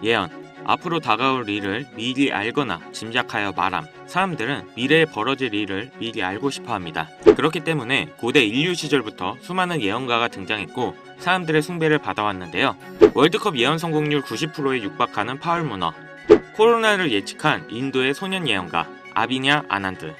예언, 앞으로 다가올 일을 미리 알거나 짐작하여 말함. 사람들은 미래에 벌어질 일을 미리 알고 싶어 합니다. 그렇기 때문에 고대 인류 시절부터 수많은 예언가가 등장했고 사람들의 숭배를 받아왔는데요. 월드컵 예언 성공률 90%에 육박하는 파울 문어, 코로나를 예측한 인도의 소년 예언가 아비냐 아난드.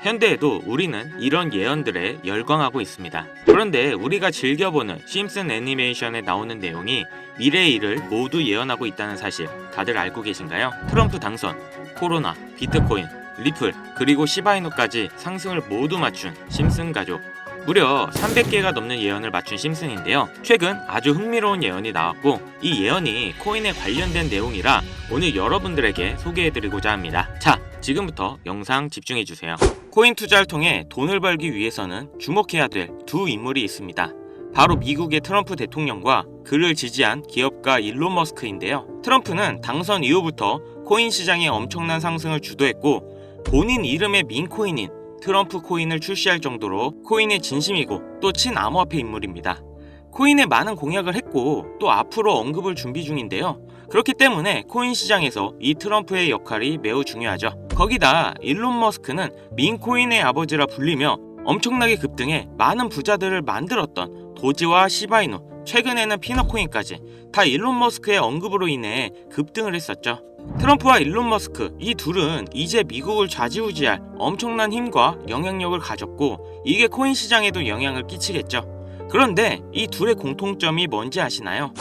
현대에도 우리는 이런 예언들에 열광하고 있습니다. 그런데 우리가 즐겨보는 심슨 애니메이션에 나오는 내용이 미래의 일을 모두 예언하고 있다는 사실 다들 알고 계신가요? 트럼프 당선, 코로나, 비트코인, 리플, 그리고 시바이누까지 상승을 모두 맞춘 심슨 가족. 무려 300개가 넘는 예언을 맞춘 심슨인데요. 최근 아주 흥미로운 예언이 나왔고 이 예언이 코인에 관련된 내용이라 오늘 여러분들에게 소개해드리고자 합니다. 자, 지금부터 영상 집중해주세요. 코인 투자를 통해 돈을 벌기 위해서는 주목해야 될 두 인물이 있습니다. 바로 미국의 트럼프 대통령과 그를 지지한 기업가 일론 머스크인데요. 트럼프는 당선 이후부터 코인 시장의 엄청난 상승을 주도했고 본인 이름의 민코인인 트럼프 코인을 출시할 정도로 코인의 진심이고 또 친암호화폐 인물입니다. 코인에 많은 공약을 했고 또 앞으로 언급을 준비 중인데요. 그렇기 때문에 코인 시장에서 이 트럼프의 역할이 매우 중요하죠. 거기다 일론 머스크는 민코인의 아버지라 불리며 엄청나게 급등해 많은 부자들을 만들었던 도지와 시바이누, 최근에는 피너코인까지 다 일론 머스크의 언급으로 인해 급등을 했었죠. 트럼프와 일론 머스크 이 둘은 이제 미국을 좌지우지할 엄청난 힘과 영향력을 가졌고 이게 코인 시장에도 영향을 끼치겠죠. 그런데 이 둘의 공통점이 뭔지 아시나요?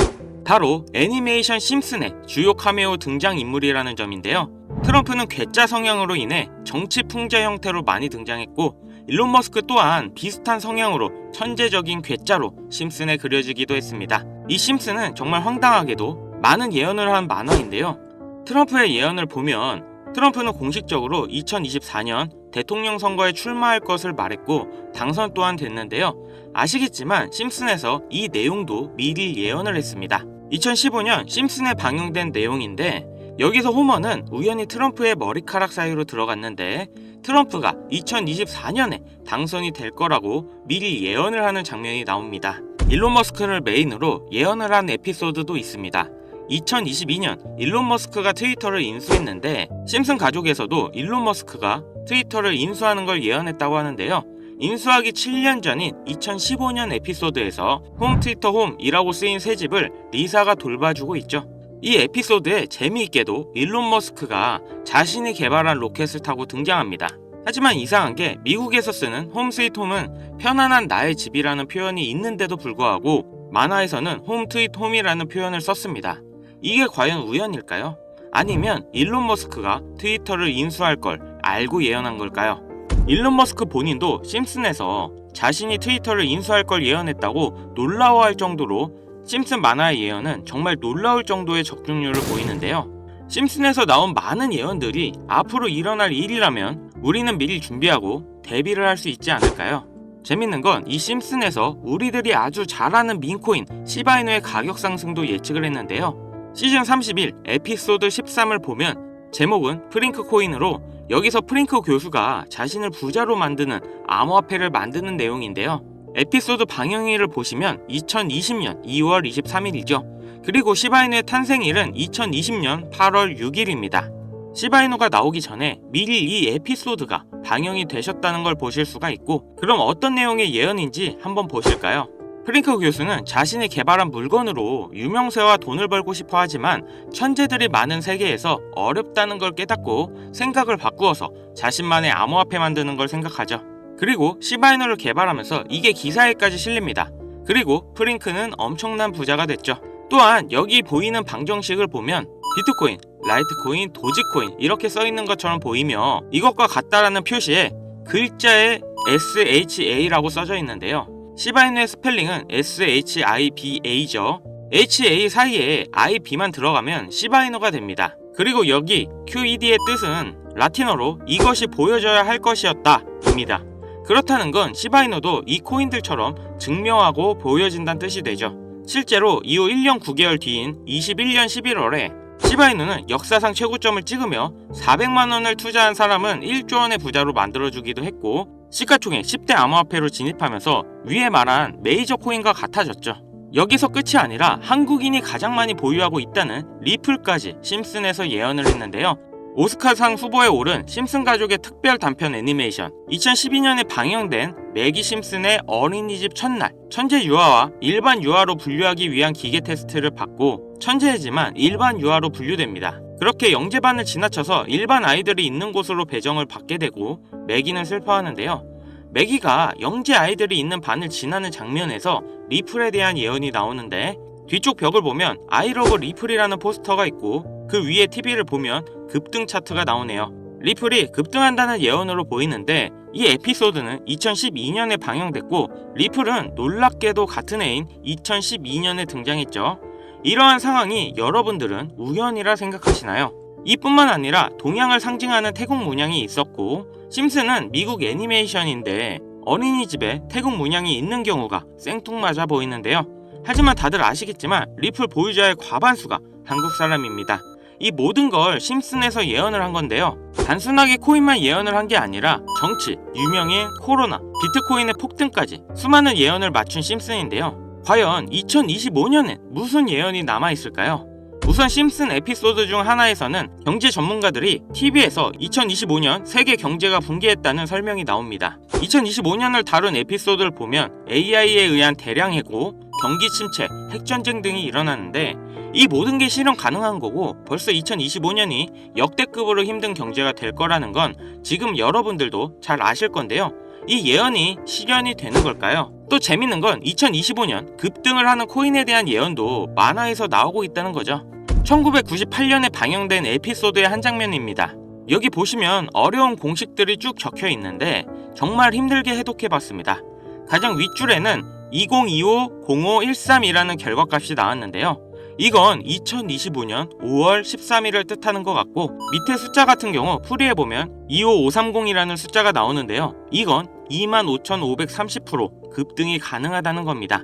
바로 애니메이션 심슨의 주요 카메오 등장인물이라는 점인데요. 트럼프는 괴짜 성향으로 인해 정치 풍자 형태로 많이 등장했고 일론 머스크 또한 비슷한 성향으로 천재적인 괴짜로 심슨에 그려지기도 했습니다. 이 심슨은 정말 황당하게도 많은 예언을 한 만화인데요. 트럼프의 예언을 보면 트럼프는 공식적으로 2024년 대통령 선거에 출마할 것을 말했고 당선 또한 됐는데요. 아시겠지만 심슨에서 이 내용도 미리 예언을 했습니다. 2015년 심슨에 방영된 내용인데 여기서 호머는 우연히 트럼프의 머리카락 사이로 들어갔는데 트럼프가 2024년에 당선이 될 거라고 미리 예언을 하는 장면이 나옵니다. 일론 머스크를 메인으로 예언을 한 에피소드도 있습니다. 2022년 일론 머스크가 트위터를 인수했는데 심슨 가족에서도 일론 머스크가 트위터를 인수하는 걸 예언했다고 하는데요. 인수하기 7년 전인 2015년 에피소드에서 홈 트위터 홈이라고 쓰인 새 집을 리사가 돌봐주고 있죠. 이 에피소드에 재미있게도 일론 머스크가 자신이 개발한 로켓을 타고 등장합니다. 하지만 이상한 게 미국에서 쓰는 홈 스위트 홈은 편안한 나의 집이라는 표현이 있는데도 불구하고 만화에서는 홈 트위트 홈이라는 표현을 썼습니다. 이게 과연 우연일까요? 아니면 일론 머스크가 트위터를 인수할 걸 알고 예언한 걸까요? 일론 머스크 본인도 심슨에서 자신이 트위터를 인수할 걸 예언했다고 놀라워할 정도로 심슨 만화의 예언은 정말 놀라울 정도의 적중률을 보이는데요. 심슨에서 나온 많은 예언들이 앞으로 일어날 일이라면 우리는 미리 준비하고 대비를 할 수 있지 않을까요? 재밌는 건 이 심슨에서 우리들이 아주 잘 아는 민코인 시바이누의 가격 상승도 예측을 했는데요. 시즌 31 에피소드 13을 보면 제목은 프링크 코인으로 여기서 프링크 교수가 자신을 부자로 만드는 암호화폐를 만드는 내용인데요. 에피소드 방영일을 보시면 2020년 2월 23일이죠. 그리고 시바이누의 탄생일은 2020년 8월 6일입니다. 시바이누가 나오기 전에 미리 이 에피소드가 방영이 되셨다는 걸 보실 수가 있고 그럼 어떤 내용의 예언인지 한번 보실까요? 프링크 교수는 자신이 개발한 물건으로 유명세와 돈을 벌고 싶어 하지만 천재들이 많은 세계에서 어렵다는 걸 깨닫고 생각을 바꾸어서 자신만의 암호화폐 만드는 걸 생각하죠. 그리고 시바이누를 개발하면서 이게 기사에까지 실립니다. 그리고 프링크는 엄청난 부자가 됐죠. 또한 여기 보이는 방정식을 보면 비트코인, 라이트코인, 도지코인 이렇게 써있는 것처럼 보이며 이것과 같다라는 표시에 글자에 SHA라고 써져 있는데요. 시바이누의 스펠링은 SHIBA죠. HA 사이에 IB만 들어가면 시바이누가 됩니다. 그리고 여기 QED의 뜻은 라틴어로 이것이 보여져야 할 것이었다 입니다. 그렇다는 건 시바이누도 이 코인들처럼 증명하고 보여진다는 뜻이 되죠. 실제로 이후 1년 9개월 뒤인 21년 11월에 시바이누는 역사상 최고점을 찍으며 400만원을 투자한 사람은 1조원의 부자로 만들어주기도 했고 시가총액 10대 암호화폐로 진입하면서 위에 말한 메이저 코인과 같아졌죠. 여기서 끝이 아니라 한국인이 가장 많이 보유하고 있다는 리플까지 심슨에서 예언을 했는데요. 오스카상 후보에 오른 심슨 가족의 특별 단편 애니메이션, 2012년에 방영된 매기 심슨의 어린이집 첫날, 천재 유아와 일반 유아로 분류하기 위한 기계 테스트를 받고 천재이지만 일반 유아로 분류됩니다. 그렇게 영재반을 지나쳐서 일반 아이들이 있는 곳으로 배정을 받게 되고 매기는 슬퍼하는데요. 매기가 영재 아이들이 있는 반을 지나는 장면에서 리플에 대한 예언이 나오는데, 뒤쪽 벽을 보면 I love 리플이라는 포스터가 있고 그 위에 TV를 보면 급등 차트가 나오네요. 리플이 급등한다는 예언으로 보이는데, 이 에피소드는 2012년에 방영됐고 리플은 놀랍게도 같은 해인 2012년에 등장했죠. 이러한 상황이 여러분들은 우연이라 생각하시나요? 이뿐만 아니라 동양을 상징하는 태국 문양이 있었고, 심슨은 미국 애니메이션인데 어린이집에 태국 문양이 있는 경우가 생뚱맞아 보이는데요. 하지만 다들 아시겠지만 리플 보유자의 과반수가 한국 사람입니다. 이 모든 걸 심슨에서 예언을 한 건데요. 단순하게 코인만 예언을 한 게 아니라 정치, 유명인, 코로나, 비트코인의 폭등까지 수많은 예언을 맞춘 심슨인데요. 과연 2025년엔 무슨 예언이 남아있을까요? 우선 심슨 에피소드 중 하나에서는 경제 전문가들이 TV에서 2025년 세계 경제가 붕괴했다는 설명이 나옵니다. 2025년을 다룬 에피소드를 보면 AI에 의한 대량 해고, 경기 침체, 핵전쟁 등이 일어나는데, 이 모든 게 실현 가능한 거고 벌써 2025년이 역대급으로 힘든 경제가 될 거라는 건 지금 여러분들도 잘 아실 건데요. 이 예언이 실현이 되는 걸까요? 또 재밌는 건 2025년 급등을 하는 코인에 대한 예언도 만화에서 나오고 있다는 거죠. 1998년에 방영된 에피소드의 한 장면입니다. 여기 보시면 어려운 공식들이 쭉 적혀 있는데 정말 힘들게 해독해봤습니다. 가장 윗줄에는 2025-0513이라는 결과값이 나왔는데요. 이건 2025년 5월 13일을 뜻하는 것 같고, 밑에 숫자 같은 경우 풀이해보면 25530이라는 숫자가 나오는데요. 이건 25,530% 급등이 가능하다는 겁니다.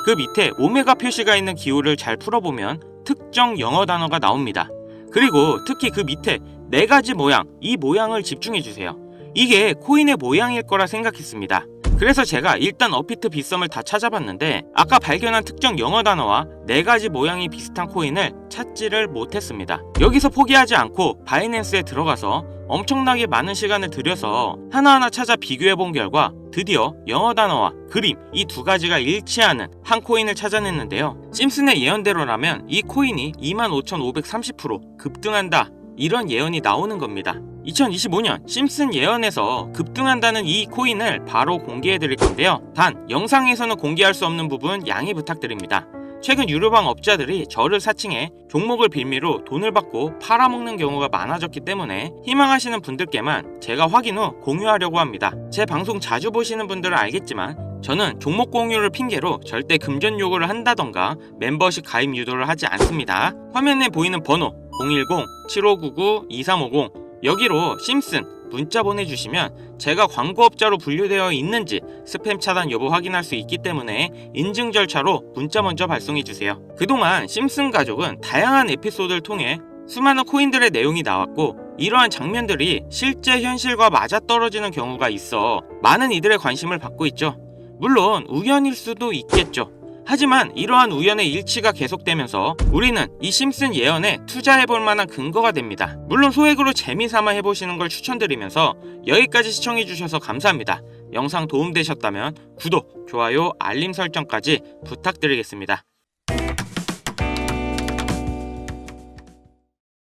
그 밑에 오메가 표시가 있는 기호를 잘 풀어보면 특정 영어 단어가 나옵니다. 그리고 특히 그 밑에 4가지 모양, 이 모양을 집중해주세요. 이게 코인의 모양일 거라 생각했습니다. 그래서 제가 일단 업비트 빗썸을 다 찾아봤는데 아까 발견한 특정 영어 단어와 4가지 모양이 비슷한 코인을 찾지를 못했습니다. 여기서 포기하지 않고 바이낸스에 들어가서 엄청나게 많은 시간을 들여서 하나하나 찾아 비교해본 결과 드디어 영어 단어와 그림, 이 2가지가 일치하는 한 코인을 찾아냈는데요. 심슨의 예언대로라면 이 코인이 25,530% 급등한다, 이런 예언이 나오는 겁니다. 2025년 심슨 예언에서 급등한다는 이 코인을 바로 공개해드릴 건데요. 단 영상에서는 공개할 수 없는 부분 양해 부탁드립니다. 최근 유료방 업자들이 저를 사칭해 종목을 빌미로 돈을 받고 팔아먹는 경우가 많아졌기 때문에 희망하시는 분들께만 제가 확인 후 공유하려고 합니다. 제 방송 자주 보시는 분들은 알겠지만 저는 종목 공유를 핑계로 절대 금전 요구를 한다던가 멤버십 가입 유도를 하지 않습니다. 화면에 보이는 번호 010-7599-2350 여기로 심슨 문자 보내주시면 제가 광고업자로 분류되어 있는지 스팸 차단 여부 확인할 수 있기 때문에 인증 절차로 문자 먼저 발송해주세요. 그동안 심슨 가족은 다양한 에피소드를 통해 수많은 코인들의 내용이 나왔고, 이러한 장면들이 실제 현실과 맞아떨어지는 경우가 있어 많은 이들의 관심을 받고 있죠. 물론 우연일 수도 있겠죠. 하지만 이러한 우연의 일치가 계속되면서 우리는 이 심슨 예언에 투자해볼 만한 근거가 됩니다. 물론 소액으로 재미삼아 해보시는 걸 추천드리면서 여기까지 시청해주셔서 감사합니다. 영상 도움되셨다면 구독, 좋아요, 알림 설정까지 부탁드리겠습니다.